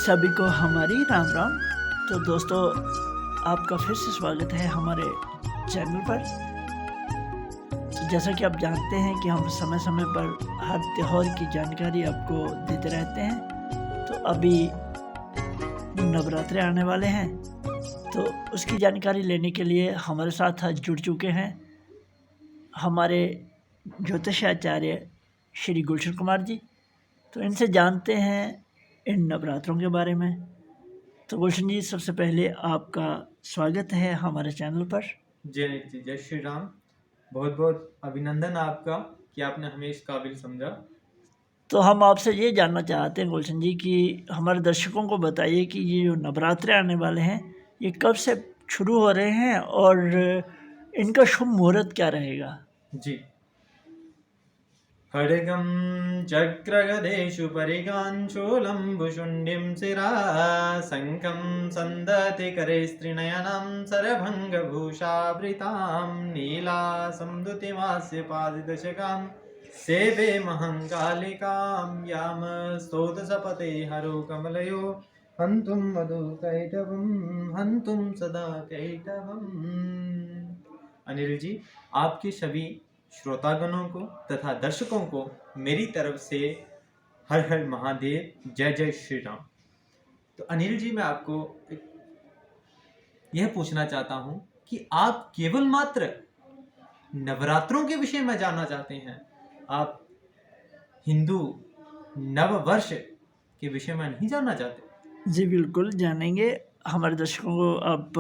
सभी को हमारी राम राम। तो दोस्तों, आपका फिर से स्वागत है हमारे चैनल पर। तो जैसा कि आप जानते हैं कि हम समय समय पर हर त्यौहार की जानकारी आपको देते रहते हैं। तो अभी नवरात्रे आने वाले हैं, तो उसकी जानकारी लेने के लिए हमारे साथ आज जुड़ चुके हैं हमारे ज्योतिषाचार्य श्री गुलशन कुमार जी। तो इनसे जानते हैं इन नवरात्रों के बारे में। तो गुलशन जी, सबसे पहले आपका स्वागत है हमारे चैनल पर। जय अनिल जी, जय श्री राम। बहुत बहुत अभिनंदन आपका कि आपने हमें इस काबिल समझा। तो हम आपसे ये जानना चाहते हैं गुलशन जी कि हमारे दर्शकों को बताइए कि ये जो नवरात्रे आने वाले हैं, ये कब से शुरू हो रहे हैं और इनका शुभ मुहूर्त क्या रहेगा। जी। खड्गं चक्रगदेषु परिगाञ्चोलम्बुशुण्डिं शिरा शङ्खं सन्दति करे स्त्रीनयनं सरभङ्गभूषावृतां नीलासंदुतिमास्य पादिदशकां सेवे महङ्कालिकां यां स्तोतसपते हरो कमलयो हन्तुं हन्तुं सदा कैटवम्। अनिल जी, आपके सभी श्रोतागणों को तथा दर्शकों को मेरी तरफ से हर हर महादेव, जय जय श्री राम। तो अनिल जी, मैं आपको यह पूछना चाहता हूं कि आप केवल मात्र नवरात्रों के विषय में जानना चाहते हैं, आप हिंदू नव वर्ष के विषय में नहीं जानना चाहते? जी बिल्कुल जानेंगे। हमारे दर्शकों को आप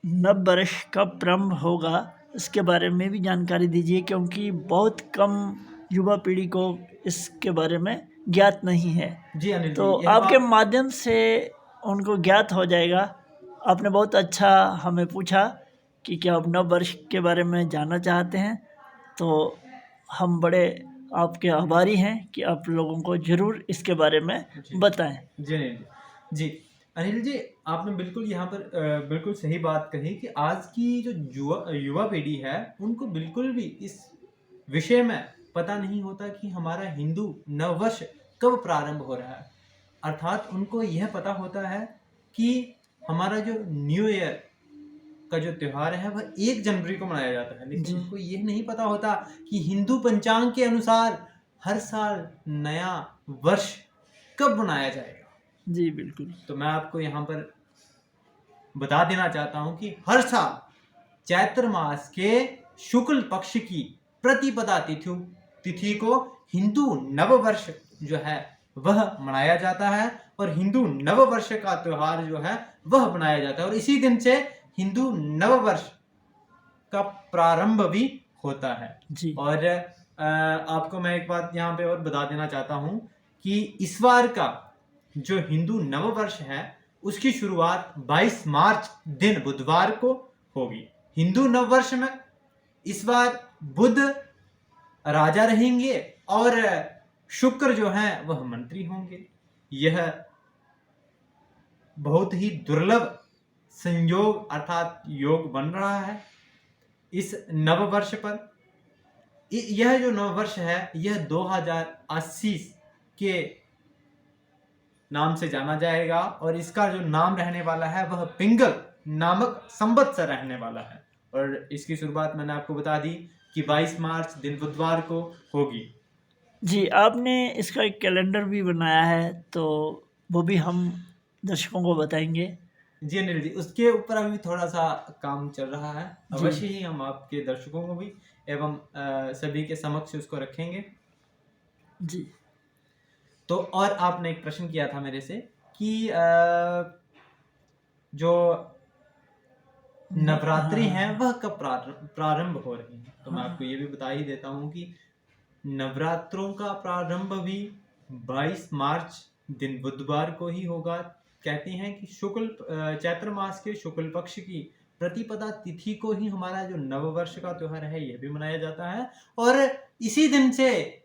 नव वर्ष कब प्रारंभ होगा इसके बारे में भी जानकारी दीजिए, क्योंकि बहुत कम युवा पीढ़ी को इसके बारे में ज्ञात नहीं है। जी अनिल जी, तो यह आपके बात माध्यम से उनको ज्ञात हो जाएगा। आपने बहुत अच्छा हमें पूछा कि क्या आप नव वर्ष के बारे में जानना चाहते हैं, तो हम बड़े आपके आभारी हैं कि आप लोगों को ज़रूर इसके बारे में जी बताएं। जी अनिल जी। जी अनिल जी, आपने बिल्कुल यहाँ पर बिल्कुल सही बात कही कि आज की जो युवा पीढ़ी है, उनको बिल्कुल भी इस विषय में पता नहीं होता कि हमारा हिंदू नववर्ष कब प्रारंभ हो रहा है। अर्थात उनको यह पता होता है कि हमारा जो न्यू ईयर का जो त्योहार है वह 1 जनवरी को मनाया जाता है, लेकिन उनको यह नहीं पता होता कि हिंदू पंचांग के अनुसार हर साल नया वर्ष कब मनाया जाएगा। जी बिल्कुल। तो मैं आपको यहाँ पर बता देना चाहता हूँ कि हर साल चैत्र मास के शुक्ल पक्ष की प्रतिपदा तिथि को हिंदू नववर्ष जो है वह मनाया जाता है, और हिंदू नववर्ष का त्योहार जो है वह मनाया जाता है, और इसी दिन से हिंदू नववर्ष का प्रारंभ भी होता है। जी। और आपको मैं एक बात यहाँ पे और बता देना चाहता हूँ कि इस बार का जो हिंदू नववर्ष है उसकी शुरुआत 22 मार्च दिन बुधवार को होगी। हिंदू नववर्ष में इस बार बुध राजा रहेंगे और शुक्र जो है वह मंत्री होंगे। यह बहुत ही दुर्लभ संयोग अर्थात योग बन रहा है इस नववर्ष पर। यह जो नववर्ष है यह 2080 के नाम से जाना जाएगा, और इसका जो नाम रहने वाला है वह पिंगल नामक संवत्सर रहने वाला है। और इसकी शुरुआत मैंने आपको बता दी कि 22 मार्च दिन बुधवार को होगी। जी, आपने इसका एक कैलेंडर भी बनाया है, तो वो भी हम दर्शकों को बताएंगे। जी अनिल जी, उसके ऊपर अभी थोड़ा सा काम चल रहा है। जी। अवश्य ही हम आपके दर्शकों को भी एवं सभी के समक्ष उसको रखेंगे। जी। तो और आपने एक प्रश्न किया था मेरे से कि जो नवरात्रि हैं वह कब प्रारंभ हो रही हैं। तो मैं आपको ये भी बता ही देता हूँ कि नवरात्रों का प्रारंभ भी 22 मार्च दिन बुधवार को ही होगा। कहते हैं कि चैत्र मास के शुक्ल पक्ष की प्रतिपदा तिथि को ही हमारा जो नववर्ष का त्योहार है यह भी मनाया जाता है, और इसी दिन से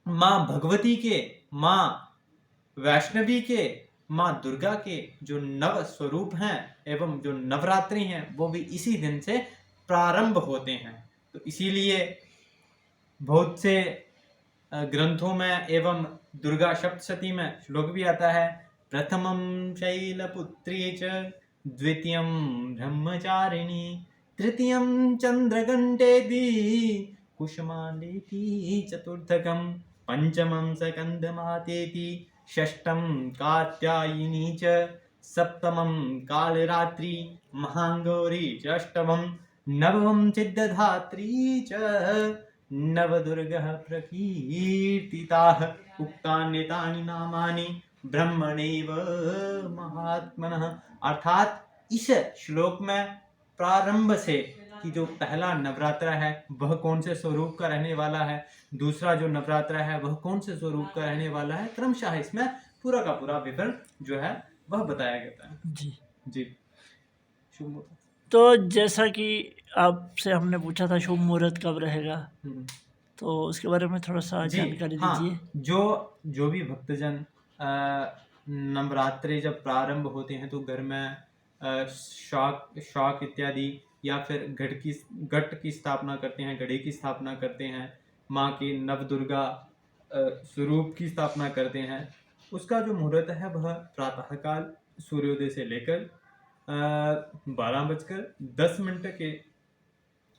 माँ भगवती के, माँ वैष्णवी के, माँ दुर्गा के जो नव स्वरूप हैं एवं जो नवरात्रि हैं वो भी इसी दिन से प्रारंभ होते हैं। तो इसीलिए बहुत से ग्रंथों में एवं दुर्गा सप्तशती में श्लोक भी आता है प्रथमं शैलपुत्री च द्वितीयं ब्रह्मचारिणी तृतीयं चन्द्रघण्टेति कुसुमाण्डेति चतुर्थकं पंचमं स्कन्दमातेति षष्ठं कात्यायिनी च सप्तमं कालरात्रि महागौरी च अष्टमं नवमं सिद्धधात्री च नवदुर्गः प्रकीर्तिताः उक्तान्येतानि नामानि ब्रह्मणैव महात्मनः। अर्थात इस श्लोक में प्रारंभ से कि जो पहला नवरात्र है वह कौन से स्वरूप का रहने वाला है, दूसरा जो नवरात्र है वह कौन से स्वरूप का रहने वाला है, क्रमशः इसमें पूरा का पूरा विवरण जो है वह बताया गया है। जी जी शुभ मुहूर्त। तो जैसा कि आपसे हमने पूछा था शुभ मुहूर्त कब रहेगा, तो उसके बारे में थोड़ा सा जी जानकारी हाँ, दीजिए। जो भी भक्तजन नवरात्रि जब प्रारंभ होते हैं तो घर में शाक इत्यादि या फिर घट की स्थापना करते हैं, घड़े की स्थापना करते हैं, माँ के नवदुर्गा स्वरूप की स्थापना करते हैं। उसका जो मुहूर्त है वह प्रातःकाल सूर्योदय से लेकर 12:10 के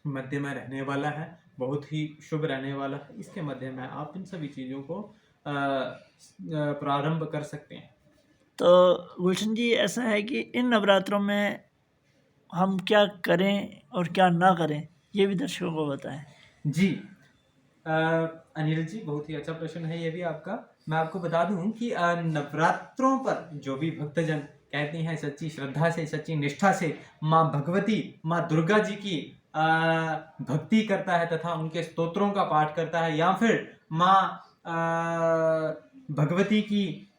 मध्य में रहने वाला है, बहुत ही शुभ रहने वाला है। इसके मध्य में आप इन सभी चीज़ों को प्रारंभ कर सकते हैं। तो गुलशन जी, ऐसा है कि इन नवरात्रों में हम क्या करें और क्या ना करें, ये भी दर्शकों को बताएं। जी अनिल जी, बहुत ही अच्छा प्रश्न है ये भी आपका। मैं आपको बता दूं कि नवरात्रों पर जो भी भक्तजन कहते हैं सच्ची श्रद्धा से, सच्ची निष्ठा से माँ भगवती, माँ दुर्गा जी की भक्ति करता है तथा उनके स्तोत्रों का पाठ करता है, या फिर माँ भगवती की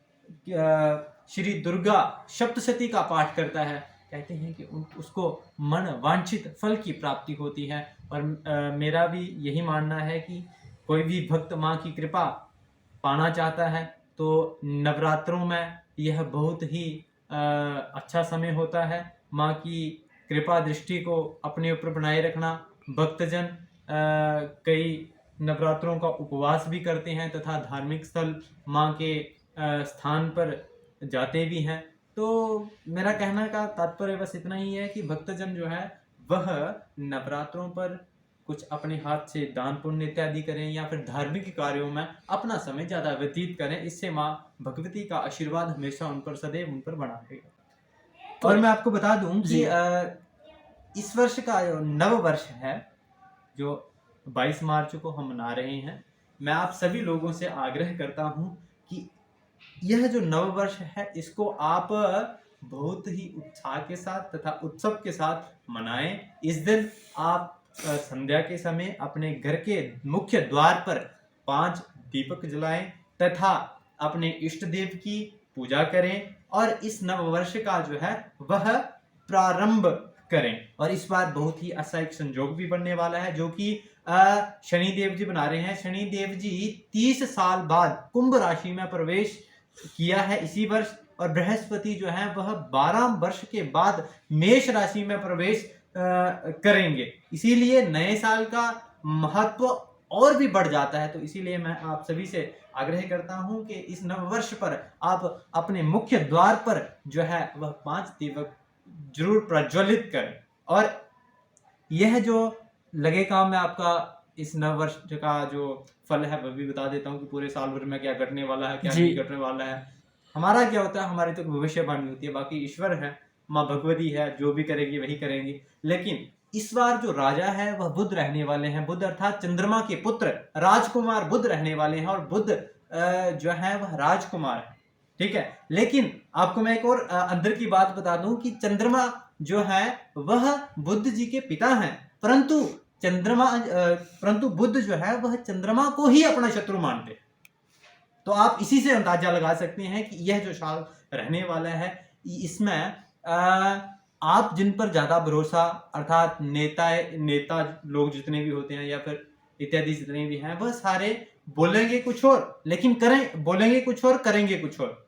श्री दुर्गा सप्तशती का पाठ करता है, कहते हैं कि उसको मन वांछित फल की प्राप्ति होती है। और मेरा भी यही मानना है कि कोई भी भक्त माँ की कृपा पाना चाहता है तो नवरात्रों में यह बहुत ही अच्छा समय होता है। माँ की कृपा दृष्टि को अपने ऊपर बनाए रखना, भक्तजन कई नवरात्रों का उपवास भी करते हैं तथा धार्मिक स्थल माँ के स्थान पर जाते भी हैं। तो मेरा कहना का तात्पर्य बस इतना ही है कि भक्तजन जो है वह नवरात्रों पर कुछ अपने हाथ से दान पुण्य इत्यादि करें या फिर धार्मिक कार्यों में अपना समय ज़्यादा व्यतीत करें। इससे माँ भगवती का आशीर्वाद हमेशा उन पर सदैव उन पर बना रहेगा। और मैं आपको बता दूं कि इस वर्ष का जो नव वर्ष है, जो 22 मार्च को हम मना रहे हैं, मैं आप सभी लोगों से आग्रह करता हूं कि यह जो नव वर्ष है इसको आप बहुत ही उत्साह के साथ तथा उत्सव के साथ मनाएं। इस दिन आप संध्या के समय अपने घर के मुख्य द्वार पर 5 दीपक जलाएं तथा अपने इष्ट देव की पूजा करें और इस नव वर्ष का जो है वह प्रारंभ करें। और इस बार बहुत ही अच्छा एक संयोग भी बनने वाला है, जो कि शनि देव जी बना रहे हैं। शनि देव जी 30 साल बाद कुंभ राशि में प्रवेश किया है इसी वर्ष, और बृहस्पति जो है वह 12 वर्ष के बाद मेष राशि में प्रवेश करेंगे। इसीलिए नए साल का महत्व और भी बढ़ जाता है। तो इसीलिए मैं आप सभी से आग्रह करता हूं कि इस नव वर्ष पर आप अपने मुख्य द्वार पर जो है वह 5 दीपक जरूर प्रज्वलित करें। और यह जो लगे काम में आपका इस नव वर्ष का जो फल है वह भी बता देता हूं कि पूरे साल भर में क्या घटने वाला है, क्या नहीं घटने वाला है। हमारा क्या होता है, हमारी तो भविष्यवाणी होती है, बाकी ईश्वर है, माँ भगवती है, जो भी करेगी वही करेंगी। लेकिन इस बार जो राजा है वह बुध रहने वाले हैं। बुध अर्थात चंद्रमा के पुत्र राजकुमार बुध रहने वाले हैं, और बुध जो है वह राजकुमार है, ठीक है। लेकिन आपको मैं एक और अंदर की बात बता दूं कि चंद्रमा जो है वह बुध जी के पिता हैं, परंतु बुध जो है वह चंद्रमा को ही अपना शत्रु मानते हैं। तो आप इसी से अंदाजा लगा सकते हैं कि यह जो साल रहने वाला है इसमें आप जिन पर ज्यादा भरोसा, अर्थात नेता लोग जितने भी होते हैं या फिर इत्यादि जितने भी हैं, वह सारे बोलेंगे कुछ और लेकिन बोलेंगे कुछ और करेंगे कुछ और।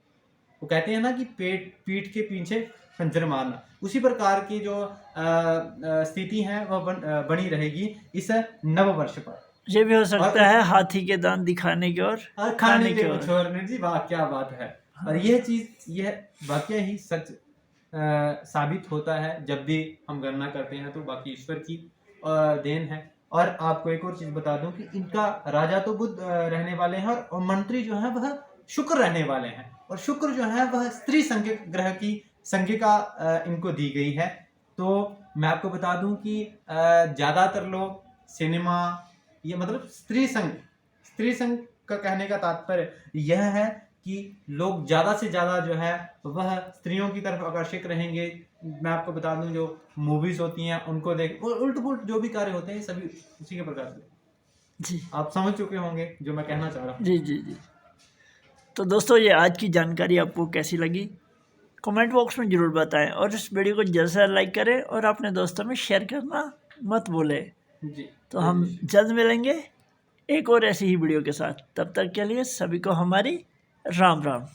वो कहते हैं ना कि पीठ के पीछे खंजर मारना, उसी प्रकार की जो स्थिति है वह बनी रहेगी इस नव वर्ष पर। ये भी हो सकता है हाथी के दांत दिखाने की और खाने के कुछ और। जी वाह, क्या बात है। और यह चीज़ यह वाकई ही सच साबित होता है जब भी हम गणना करते हैं, तो बाकी ईश्वर की देन है। और आपको एक और चीज़ बता दूं कि इनका राजा तो बुध रहने वाले हैं, और मंत्री जो है वह शुक्र रहने वाले हैं, और शुक्र जो है वह स्त्री संज्ञक ग्रह की संज्ञा इनको दी गई है। तो मैं आपको बता दूं कि ज़्यादातर लोग सिनेमा, ये मतलब स्त्री संघ का कहने का तात्पर्य यह है कि लोग ज़्यादा से ज़्यादा जो है वह स्त्रियों की तरफ आकर्षित रहेंगे। मैं आपको बता दूं जो मूवीज़ होती हैं उनको देख, और उल्ट पुल्ट जो भी कार्य होते हैं सभी उसी के प्रकार से। जी आप समझ चुके होंगे जो मैं कहना चाह रहा हूँ। जी जी जी। तो दोस्तों, ये आज की जानकारी आपको कैसी लगी, कमेंट बॉक्स में ज़रूर बताएं, और इस वीडियो को जल्द से जल्द लाइक करें और अपने दोस्तों में शेयर करना मत भूलें। जी, तो हम जल्द मिलेंगे एक और ऐसी ही वीडियो के साथ। तब तक के लिए सभी को हमारी राम राम।